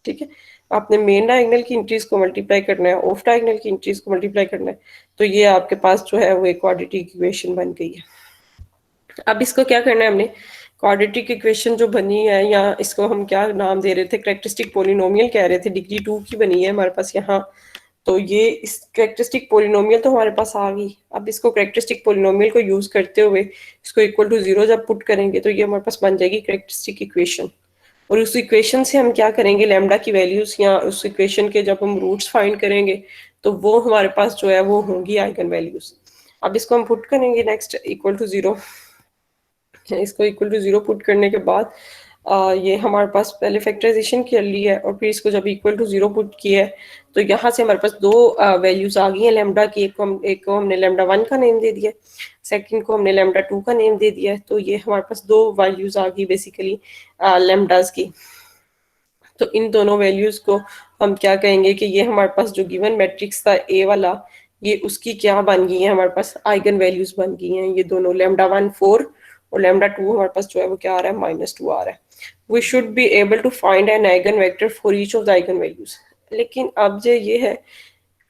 ठीक है, आपने मेन डायगोनल की इंट्रीज को मल्टीप्लाई करना है, ऑफ डायगोनल की इंट्रीज को मल्टीप्लाई करना है, तो ये आपके पास जो है वो एक क्वाड्रेटिक इक्वेशन बन गई है। अब इसको क्या करना है हमने, क्वाड्रेटिक इक्वेशन जो बनी है, या इसको हम क्या नाम दे रहे थे, कैरेक्टरिस्टिक पोलिनोमियल कह रहे थे, डिग्री 2 की बनी है हमारे पास यहाँ। तो ये इस कैरेक्टरिस्टिक पोलिनोमियल तो हमारे पास आ गई। अब इसको कैरेक्टरिस्टिक पोलिनोमियल को यूज करते हुए इसको इक्वल टू 0 जब पुट करेंगे तो ये हमारे पास बन जाएगी कैरेक्टरिस्टिक इक्वेशन। और उस इक्वेशन से हम क्या करेंगे, लैम्डा की वैल्यूज या उस इक्वेशन के जब हम रूट्स फाइंड करेंगे तो वो हमारे पास जो है वो होंगी आइगन वैल्यूज। अब इसको हम पुट करेंगे नेक्स्ट इक्वल टू 0। इसको इक्वल टू 0 पुट करने के बाद ये हमारे पास पहले फैक्टराइजेशन कर ली है, और फिर इसको जब इक्वल टू 0 पुट किया है तो यहाँ से हमारे पास दो वैल्यूज आ गई हैं लैम्डा की। एक को हमने लैम्डा 1 का नेम दे दिया, सेकंड को हमने लैम्डा 2 का नेम दे दिया है। तो ये हमारे पास दो वैल्यूज आ गई बेसिकली लैम्डास की। तो इन दोनों वैल्यूज को हम क्या कहेंगे कि ये हमारे पास जो गिवन मैट्रिक्स था ए वाला, ये उसकी क्या बन गई है, हमारे पास आइगन वैल्यूज बन गई हैं। ये दोनों लैम्डा 1 4 और लैम्डा 2 हमारे पास जो है वो क्या आ रहा है, -2 आ रहा है। We should be able to find an eigen vector for each of the eigen values. लेकिन अब जो ये है,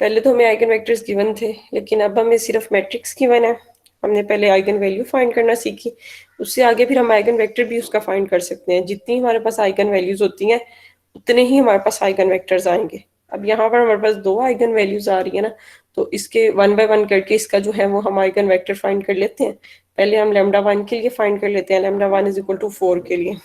पहले तो हमें आइगन वेक्टर्स गिवन थे, लेकिन अब हमें सिर्फ मैट्रिक्स गिवन है। हमने पहले आइगन वैल्यू फाइंड करना सीखी, उससे आगे फिर हम आइगन वेक्टर भी उसका फाइंड कर सकते हैं। जितनी हमारे पास आइगन वैल्यूज होती हैं उतने ही हमारे पास आइगन वेक्टर्स आएंगे। अब यहाँ पर हमारे पास दो आइगन वैल्यूज आ रही है ना, तो इसके वन बाय वन करके इसका जो है वो हम आइगन वेक्टर फाइंड कर लेते हैं। पहले हम लैम्डा 1 के लिए फाइंड कर लेते हैं, लैम्डा 1 इज इक्वल टू 4 के लिए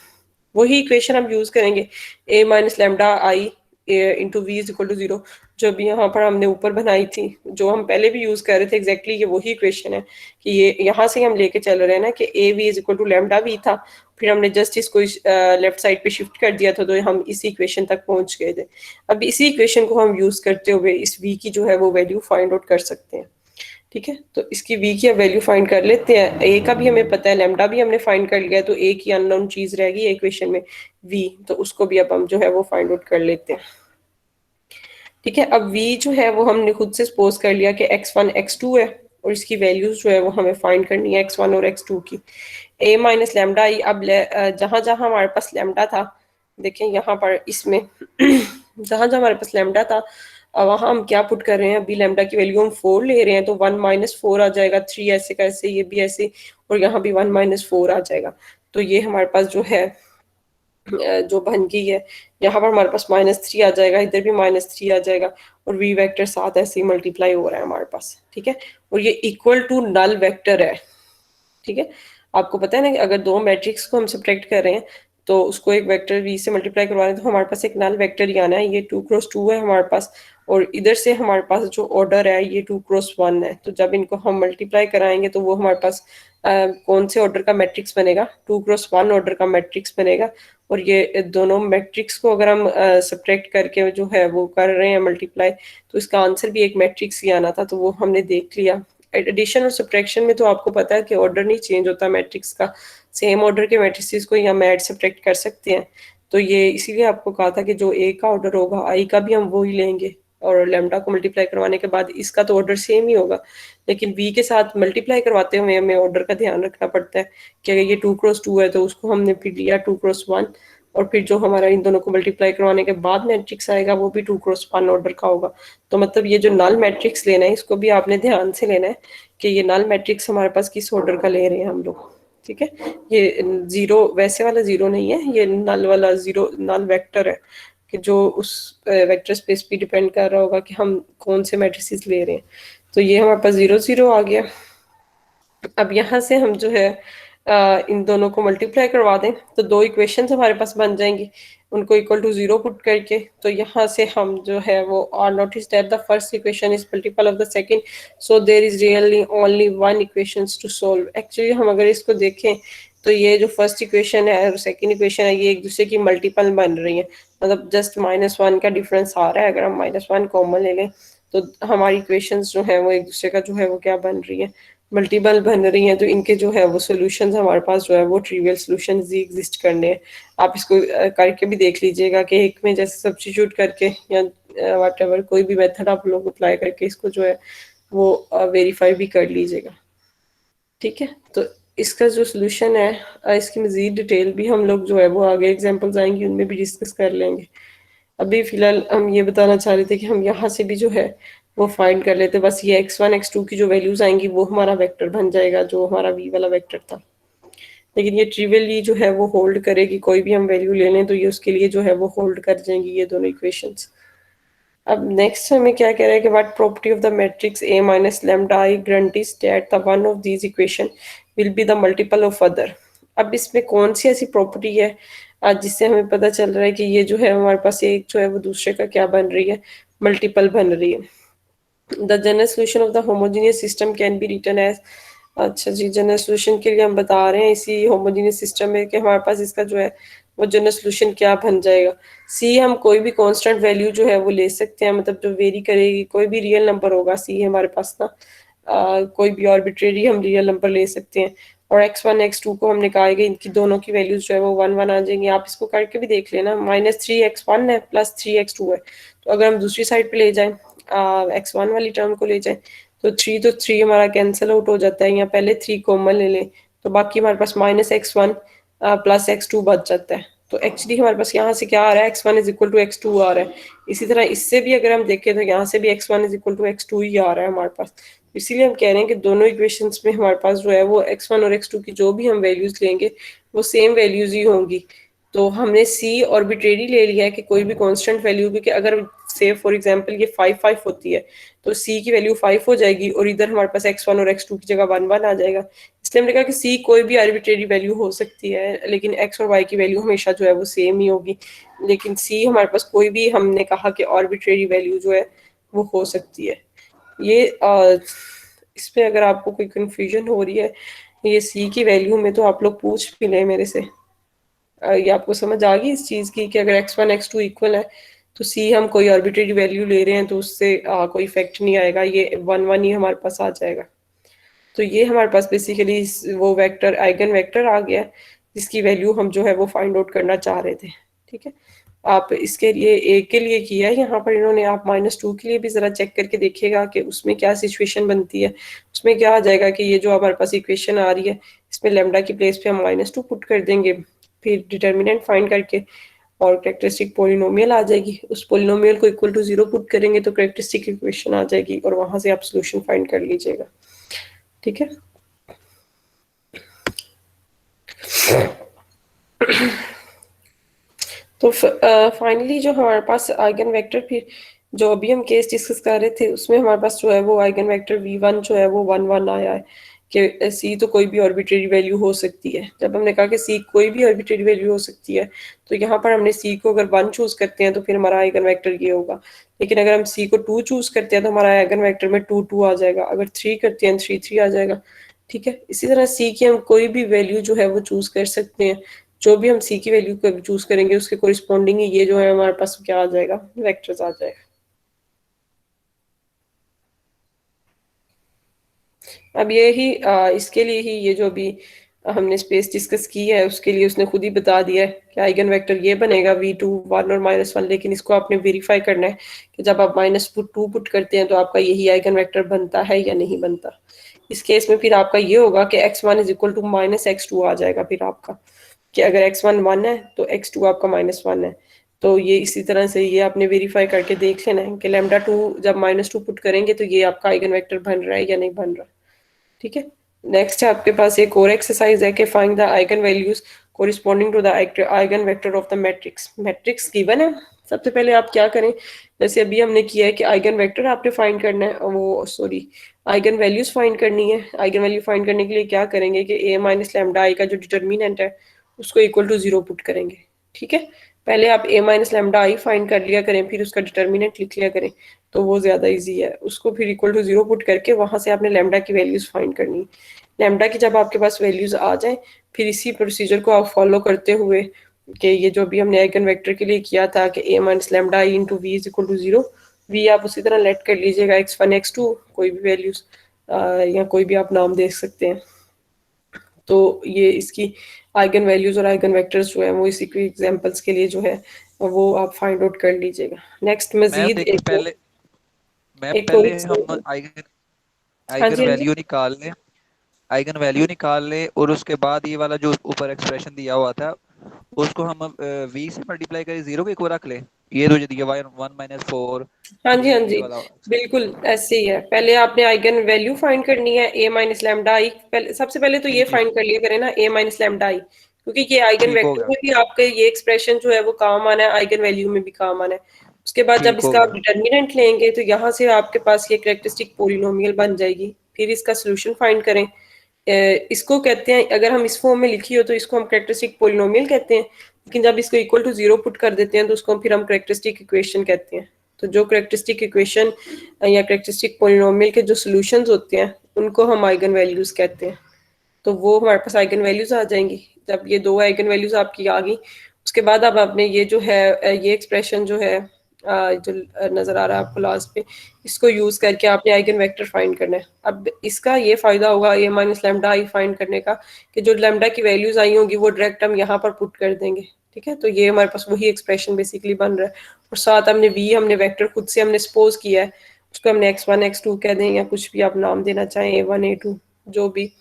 वही इक्वेशन हम यूज करेंगे, a minus lambda I into v is equal to 0, जो भी यहाँ पर हमने ऊपर बनाई थी, जो हम पहले भी यूज कर रहे थे एग्जैक्टली ये वही इक्वेशन है कि ये यहाँ से हम लेके चल रहे हैं ना कि A we is equal to lambda v था, फिर हमने जस्ट इसको लेफ्ट साइड पे शिफ्ट कर दिया था तो हम इसी इक्वेशन तक पहुंच गए थे। अब इसी इक्वेशन को हम यूज करते हुए इस वी की जो है वो वैल्यू फाइंड आउट कर सकते हैं। ठीक है, तो इसकी वी की वैल्यू फाइंड कर लेते हैं। ए का भी हमें पता है, लैम्डा भी हमने फाइंड कर लिया, तो ए की अननोन चीज रहेगी इक्वेशन में वी, तो उसको भी अब हम जो है वो फाइंड आउट कर लेते हैं। ठीक है, अब वी जो है वो हमने खुद से सपोज कर लिया कि x1 x2 है, और इसकी वैल्यूज जो है वो हमें फाइंड करनी है x1 और x2 की। a माइनस लैम्डा आई, अब जहां जहां हमारे पास लैम्डा था, देखें यहाँ पर इसमें जहां जहां हमारे पास लैम्डा था वहां हम क्या पुट कर रहे हैं, अभी लैम्डा की वैल्यू हम 4 ले रहे हैं, तो 1 माइनस 4 आ जाएगा, 3 ऐसे का ऐसे, ये भी ऐसे, और यहाँ भी 1 माइनस 4 आ जाएगा। तो ये हमारे पास जो है जो बन गई है, यहाँ पर हमारे पास -3 आ जाएगा, इधर भी -3 आ जाएगा, और वी वेक्टर साथ ऐसे ही मल्टीप्लाई हो रहा है हमारे पास। ठीक है, और ये इक्वल टू नल वेक्टर है। ठीक है, आपको पता है ना कि अगर दो मैट्रिक्स को हम सब्ट्रैक्ट कर रहे हैं तो उसको एक वेक्टर वी से मल्टीप्लाई करवा रहे हैं तो हमारे पास एक नल वेक्टर ही आना है। ये 2 क्रॉस 2 है हमारे पास, और इधर से हमारे पास जो ऑर्डर है ये 2 क्रॉस 1 है। तो जब इनको हम मल्टीप्लाई कराएंगे तो वो हमारे पास कौन से ऑर्डर का मैट्रिक्स बनेगा, 2 क्रॉस 1 ऑर्डर का मैट्रिक्स बनेगा। और ये दोनों मैट्रिक्स को अगर हम सब्ट्रैक्ट करके जो है वो कर रहे हैं मल्टीप्लाई, तो इसका आंसर भी एक मैट्रिक्स ही आना था, तो वो हमने देख लिया। एडिशन और सब्ट्रैक्शन में तो आपको पता है कि ऑर्डर नहीं चेंज होता मैट्रिक्स का, सेम ऑर्डर के मैट्रिसेस को हम ऐड सब्ट्रैक्ट कर सकते हैं। तो ये इसीलिए आपको कहा था कि जो ए का ऑर्डर होगा आई का भी हम वो ही लेंगे, और लैम्डा को मल्टीप्लाई करवाने के बाद इसका तो ऑर्डर सेम ही होगा, लेकिन वी के साथ मल्टीप्लाई करवाते हुए हमें ऑर्डर का ध्यान रखना पड़ता है कि अगर ये 2 क्रॉस 2 है तो उसको हमने फिर लिया 2 क्रॉस 1, और फिर जो हमारा इन दोनों को मल्टीप्लाई करवाने के बाद मैट्रिक्स आएगा वो भी 2 क्रॉस 1 ऑर्डर का होगा। तो मतलब ये जो नल मैट्रिक्स लेना है इसको भी आपने ध्यान से लेना है कि ये नल मैट्रिक्स हमारे पास किस ऑर्डर का ले रहे हैं हम लोग। ठीक है, ये जीरो वैसे वाला जीरो नहीं है, ये नल वाला जीरो नल वेक्टर है कि जो उस वेक्टर स्पेस पे डिपेंड कर रहा होगा कि हम कौन से मैट्रिसेस ले रहे हैं। तो ये हमारे पास 0 0 आ गया। अब यहाँ से हम जो है इन दोनों को मल्टीप्लाई करवा दें तो दो इक्वेशन हमारे पास बन जाएंगी, उनको इक्वल टू 0 पुट करके। तो यहाँ से हम जो है वो are notice that the first equation is multiple of the second, so there is really only one equations to solve. Actually हम अगर इसको देखें तो ये जो फर्स्ट इक्वेशन है और सेकंड इक्वेशन है ये एक दूसरे की मल्टीपल बन रही है, मतलब जस्ट -1 का डिफरेंस आ रहा है। अगर हम -1 कॉमन ले लें तो हमारी इक्वेशंस जो है वो एक दूसरे का जो है वो क्या बन रही है, मल्टीपल बन रही हैं, तो इनके जो है वो सोल्यूशंस हमारे पास जो है वो ट्रिवियल सोल्यूशंस ही एग्जिस्ट करने हैं। आप इसको करके भी देख लीजिएगा कि एक में जैसे सब्स्टिट्यूट करके या वट एवर कोई भी मेथड आप लोग अप्लाई करके इसको जो है वो वेरीफाई भी कर लीजिएगा। ठीक है, तो इसका जो सोल्यूशन है इसकी मज़ीद डिटेल भी हम लोग जो है वो आगे एग्जांपल्स आएंगी उनमें भी डिस्कस कर लेंगे। अभी फ़िलहाल हम ये बताना चाह रहे थे कि हम यहाँ से भी जो है वो फाइंड कर लेते, बस ये x1 x2 की जो वैल्यूज़ आएंगी वो हमारा वेक्टर बन जाएगा जो हमारा v वाला वेक्टर था। लेकिन ये ट्रिवियली जो है वो होल्ड करेगी, कोई भी हम वैल्यू ले लें तो ये उसके लिए जो है वो होल्ड कर जाएंगी ये दोनों इक्वेशंस। अब नेक्स्ट हमें क्या कह रहा है कि what property of the matrix A minus lambda I guarantees that the one of these equation will be the multiple of other. अब इसमें कौन सी ऐसी प्रॉपर्टी है जिससे हमें पता चल रहा है कि ये जो है हमारे पास एक जो है वो दूसरे का क्या बन रही है, मल्टीपल बन रही है। The general solution of the homogeneous system can be written as, अच्छा जी, जनरल सोल्यूशन के लिए हम बता रहे हैं इसी होमोजीनियस सिस्टम में कि हमारे पास इसका जो है वो जनरल सोल्यूशन क्या बन जाएगा। सी हम कोई भी कांस्टेंट वैल्यू जो है वो ले सकते हैं, मतलब जो वेरी करेगी, कोई भी रियल नंबर होगा सी हमारे पास ना, कोई भी आर्बिट्रेरी हम रियल नंबर ले सकते हैं। और x1 x2 को हमने कहा है कि इनकी दोनों की वैल्यूज जो है वो 1 1 आ जाएंगी। आप इसको करके भी देख लेना, -3x1 है प्लस 3x2 है, तो अगर हम दूसरी साइड पे ले जाएं x1 वाली टर्म को ले जाएं तो 3 हमारा कैंसिल आउट हो जाता है, या पहले 3 कॉमन ले लें तो बाकी हमारे पास -x1 प्लस x2 बच जाता है। तो एक्चुअली हमारे पास यहाँ से क्या आ रहा है, x1 is equal to x2 आ रहा है। इसी तरह इससे भी अगर हम देखें तो यहाँ से भी x1 is equal to x2 ही आ रहा है हमारे पास। इसीलिए हम कह रहे हैं कि दोनों इक्वेशंस में हमारे पास जो है वो x1 और x2 की जो भी हम वैल्यूज लेंगे वो सेम वैल्यूज ही होंगी। तो हमने सी ऑर्बिट्रेरी ले लिया है कि कोई भी कांस्टेंट वैल्यू, क्योंकि अगर से फॉर एग्जांपल ये 5 होती है तो सी की वैल्यू 5 हो जाएगी और इधर हमारे पास x1 और x2 की जगह 1 1 आ जाएगा। इसलिए हमने कहा कि सी कोई भी आर्बिट्रेरी वैल्यू हो सकती है, लेकिन x और y की वैल्यू हमेशा जो है वो सेम ही होगी। लेकिन सी हमारे पास कोई भी, हमने कहा कि आर्बिट्रेरी वैल्यू जो है वो हो सकती है। ये इस पे अगर आपको कोई कंफ्यूजन हो रही है ये सी की वैल्यू में तो आप लोग पूछ भी लें मेरे से। ये आपको समझ आ गई इस चीज की कि अगर x1 x2 इक्वल है तो सी हम कोई आर्बिट्रेरी वैल्यू ले रहे हैं तो उससे कोई इफेक्ट नहीं आएगा, ये 1 1 ही हमारे पास आ जाएगा। तो ये हमारे पास बेसिकली वो वेक्टर आइगन वेक्टर आ गया जिसकी वैल्यू हम जो है वो फाइंड आउट करना चाह रहे थे। ठीक है, आप इसके लिए ए के लिए किया है यहाँ पर इन्होंने, आप -2 के लिए भी जरा चेक करके देखिएगा कि उसमें क्या सिचुएशन बनती है। उसमें क्या आ जाएगा कि ये जो हमारे पास इक्वेशन आ रही है इसमें लेमडा की प्लेस पे हम -2 पुट कर देंगे, फिर डिटर्मिनेंट फाइंड करके और कैरेक्टरिस्टिक पोलिनोमियल आ जाएगी, उस पोलिनोमियल को इक्वल टू 0 पुट करेंगे तो कैरेक्टरिस्टिक इक्वेशन आ जाएगी और वहां से आप सोल्यूशन फाइंड कर लीजिएगा। ठीक है, तो फाइनली जो हमारे पास आइगन वेक्टर, फिर जो अभी हम केस डिस्कस कर रहे थे उसमें हमारे पास जो है वो आइगन वेक्टर v1 जो है वो 1 1 आया है कि c तो कोई भी आर्बिट्रेरी वैल्यू हो सकती है। जब हमने कहा कि c कोई भी आर्बिट्रेरी वैल्यू हो सकती है तो यहाँ पर हमने c को अगर 1 चूज करते हैं तो फिर हमारा आइगन वेक्टर ये होगा, लेकिन अगर हम c को 2 चूज करते हैं तो हमारा आइगन वेक्टर में 2 2 आ जाएगा, अगर 3 करते हैं 3 3 आ जाएगा। ठीक है, इसी तरह c की हम कोई भी वैल्यू जो है वो चूज कर सकते हैं, जो भी हम सी की वैल्यू चूज करेंगे उसके कोरिस्पॉन्डिंग ही ये जो है हमारे पास क्या आ जाएगा, वेक्टर्स आ जाएगा। अब ये ही इसके लिए ही ये जो अभी हमने स्पेस डिस्कस की है उसके लिए उसने खुद ही बता दिया है कि आइगन वेक्टर ये बनेगा v2 1 और -1, लेकिन इसको आपने वेरीफाई करना है कि जब आप -2 पुट करते हैं तो आपका यही आइगन वेक्टर बनता है या नहीं बनता। इस केस में फिर आपका ये होगा कि x1 is equal to -x2 आ जाएगा फिर आपका, कि अगर x1 1 है तो x2 आपका -1 है। तो ये इसी तरह से ये आपने वेरीफाई करके देख लेना है कि λ2 जब -2 पुट करेंगे तो ये आपका आइगन वेक्टर बन रहा है या नहीं बन रहा। ठीक है, नेक्स्ट है आपके पास एक और एक्सरसाइज है कि find the eigen values corresponding to the eigen vector of the matrix. Matrix given है, सबसे पहले आप क्या करें, जैसे अभी हमने किया है कि आइगन वेक्टर आपने फाइंड करना है, वो सॉरी आइगन वैल्यूज फाइंड करनी है। आइगन वैल्यू फाइंड करने के लिए क्या करेंगे कि a माइनस लैम्डा आई का जो डिटर्मिनेंट है उसको इक्वल टू 0 पुट करेंगे। ठीक है, पहले आप a minus lambda I find कर लिया करें फिर उसका डिटर्मिनेंट लिख लिया करें, तो वो ज्यादा इजी है। उसको फिर इक्वल टू 0 पुट करके वहां से आपने लैम्डा की वैल्यूज फाइंड करनी। लैम्डा की जब आपके पास वैल्यूज आ जाए फिर इसी प्रोसीजर को आप फॉलो करते हुए कि ये जो भी हमने आइगन वेक्टर के लिए किया था कि a minus lambda I into v is equal to 0, वी आप उसी तरह लेट कर लीजिएगा x1 x2 कोई भी वैल्यूज या कोई भी आप नाम दे सकते हैं। तो ये इसकी आइगन वैल्यूज और आइगन वेक्टर्स जो है वो इसी के एग्जांपल्स के लिए जो है वो आप फाइंड आउट कर लीजिएगा। नेक्स्ट मैम मजीद देखिए एक पहले, मैम एक और पहले हम आइगन हाँ आइगन जी हाँ जी वैल्यू निकाल लें, आइगन वैल्यू निकाल लें और उसके बाद ये वाला जो ऊपर एक्सप्रेशन दिया हुआ था उसको हम वी से मल्टीप्लाई करें, जीरो के इक्वल रख लें। ये तो जो दिया हुआ है 1 - 4 हाँ जी 3, हाँ ये जी वाला बिल्कुल ऐसे ही है। पहले आपने आइगन वैल्यू फाइंड करनी है ए माइनस लैम्डा आई। पहले सबसे पहले तो जी ये जी फाइंड कर लिया करें ना ए माइनस लैम्डा आई, क्योंकि ये आइगन ठीक हो वेक्टर गया, में भी आपके ये एक्सप्रेशन जो है वो काम आना है, आइगन वैल्यू में भी काम आना है। उसके बाद जब ठीक हो इसका आप गया। डिटर्मिनेंट लेंगे तो यहाँ से आपके पास ये कैरेक्टरिस्टिक पोलिनोमियल बन जाएगी। फिर इसका सोल्यूशन फाइंड करें। इसको कहते हैं, अगर हम इस फॉर्म में लिखी हो तो इसको हम कैरेक्टरिस्टिक पोलिनोमियल कहते हैं, लेकिन जब इसको इक्वल टू जीरो पुट कर देते हैं तो उसको फिर हम कैरेक्टरिस्टिक इक्वेशन कहते हैं। तो जो कैरेक्टरिस्टिक इक्वेशन या कैरेक्टरिस्टिक पोलिनोमियल के जो सॉल्यूशंस होते हैं उनको हम आइगन वैल्यूज कहते हैं। तो वो हमारे पास आइगन वैल्यूज आ जाएंगी। जब ये दो आइगन वैल्यूज आपकी आ गई उसके बाद अब आपने ये जो है ये एक्सप्रेशन जो है जो नजर आ रहा है आपको लास्ट पे, इसको यूज करके आपने आइगन वेक्टर फाइंड करना है। अब इसका ये फायदा होगा ए माइनस लैम्डा आई फाइंड करने का कि जो लैम्डा की वैल्यूज आई होंगी वो डायरेक्ट हम यहाँ पर पुट कर देंगे। ठीक है, तो ये हमारे पास वही एक्सप्रेशन बेसिकली बन रहा है। और साथ हमने वी हमने वेक्टर खुद से हमने सपोज किया है, उसको हमने x1 x2 कह दें या कुछ भी आप नाम देना चाहें a1 a2 जो भी,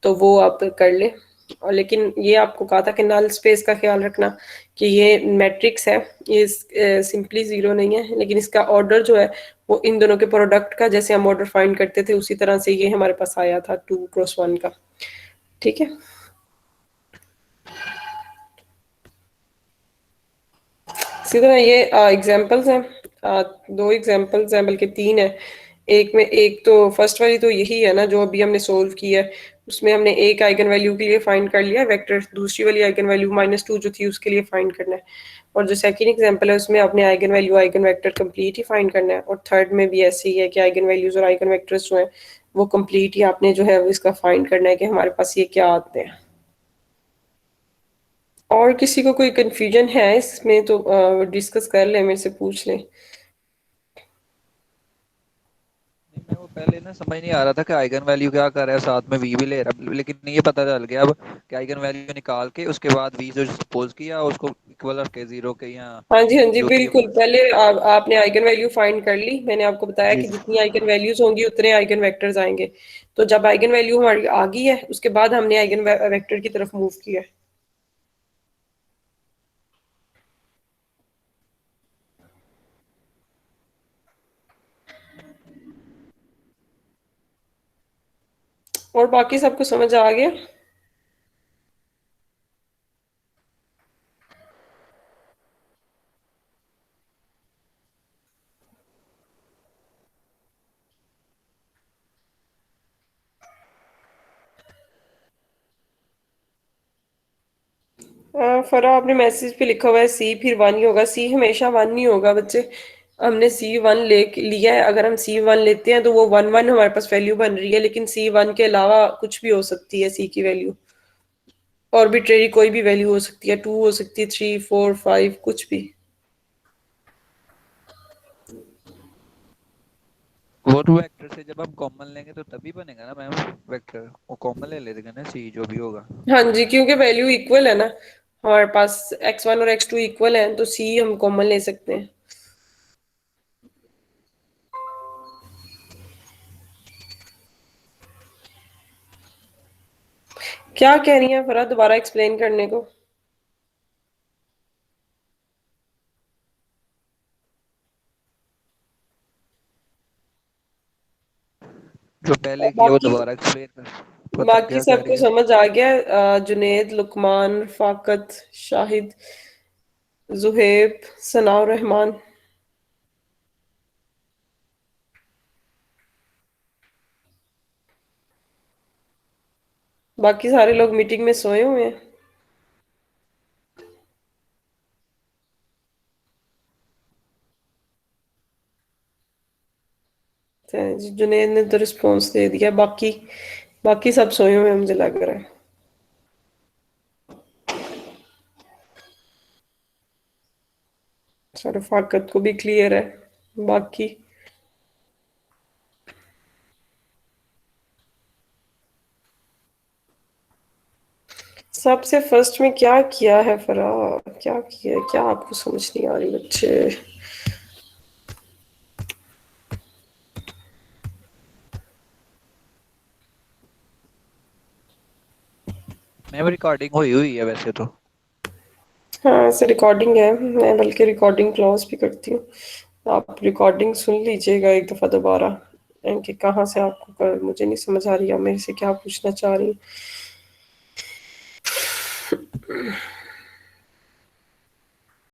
तो वो आप कर लें। और लेकिन ये आपको कहा था कि नल स्पेस का ख्याल रखना कि ये मैट्रिक्स है, ये सिंपली जीरो नहीं है, लेकिन इसका ऑर्डर जो है वो इन दोनों के प्रोडक्ट का जैसे हम ऑर्डर फाइंड करते थे उसी तरह से ये हमारे पास आया था 2 × 1 का। ठीक है, इसी तरह ये एग्जांपल्स हैं, दो एग्जांपल्स हैं बल्कि तीन है। एक में एक तो फर्स्ट वाली तो यही है ना जो अभी हमने सोल्व किया है, उसमें हमने एक आइगन वैल्यू के लिए फाइंड कर लिया वेक्टर, दूसरी वाली आइगन वैल्यू -2 जो थी उसके लिए फाइंड करना है। और जो सेकंड एग्जांपल है उसमें आपने eigen value eigen vector complete ही फाइंड करना है। और थर्ड में भी ऐसे ही है कि आइगन वैल्यूज और आइगन वेक्टर्स जो है वो कंप्लीट ही आपने जो है वो इसका फाइंड करना है कि हमारे पास ये क्या आते हैं। और किसी को कोई कंफ्यूजन है इसमें तो डिस्कस कर ले, मेरे से पूछ ले। नहीं मैं वो पहले ना समझ नहीं आ रहा था कि आइगन वैल्यू क्या कर रहा है, साथ में वी भी ले रहा है, लेकिन ये पता चल गया अब कि आइगन वैल्यू निकाल के उसके बाद वी जो सपोज किया उसको इक्वल रख के जीरो के या हाँ जी हाँ जी जो भी बिल्कुल। पहले आपने आइगन वैल्यू फाइंड कर ली, मैंने आपको बताया जी कि जितनी आइगन वैल्यूज होंगी उतने आइगन वेक्टर्स आएंगे। तो जब आइगन वैल्यू हमारी आ गई है उसके बाद हमने आइगन वेक्टर की तरफ मूव किया है। और बाकी सबको समझ आ गया। फरा आपने मैसेज पे लिखा हुआ है सी फिर 1 ही होगा, सी हमेशा 1 ही होगा बच्चे। हमने C1 ले लिया है, अगर हम C1 लेते हैं तो वो 1 1 हमारे पास वैल्यू बन रही है, लेकिन C1 के अलावा कुछ भी हो सकती है सी की वैल्यू। ऑर्बिट्रेरी कोई भी वैल्यू हो सकती है, 2 हो सकती है, 3 4 5 कुछ भी। वो तो वेक्टर से जब हम कॉमन लेंगे तो तभी बनेगा ना मैम वेक्टर, वो कॉमन ले लेते ना सी जो भी होगा। हाँ जी, क्योंकि वैल्यू इक्वल है ना, हमारे पास x1 और x2 इक्वल है तो सी हम कॉमन ले सकते हैं। क्या कह रही हैं फरा, दोबारा एक्सप्लेन करने को। जो पहले किया वो बाकी दोबारा एक्सप्लेन कर, पता नहीं बाकी क्या कह रही सबको है। समझ आ गया। जुनेद, लुकमान, फाकत, शाहिद, जुहेब, सनाउर रहमान। बाकी सारे लोग मीटिंग में सोए हुए हैं। तो जुनेद ने तो रिस्पॉन्स दे दिया, बाकी बाकी सब सोए हुए हैं मुझे लग रहा है। सर फाकत को भी क्लियर है। बाकी सबसे फर्स्ट में क्या किया है फरा, क्या किया है, क्या आपको समझ नहीं आ रही बच्चे? मैम रिकॉर्डिंग हुई हुई है वैसे तो। हाँ ऐसे रिकॉर्डिंग है, मैं बल्कि रिकॉर्डिंग क्लोज भी करती हूँ। आप रिकॉर्डिंग सुन लीजिएगा एक दफ़ा दोबारा, कि कहाँ से आपको मुझे नहीं समझ आ रही आप मेरे से क्या पूछना चाह रही हैं।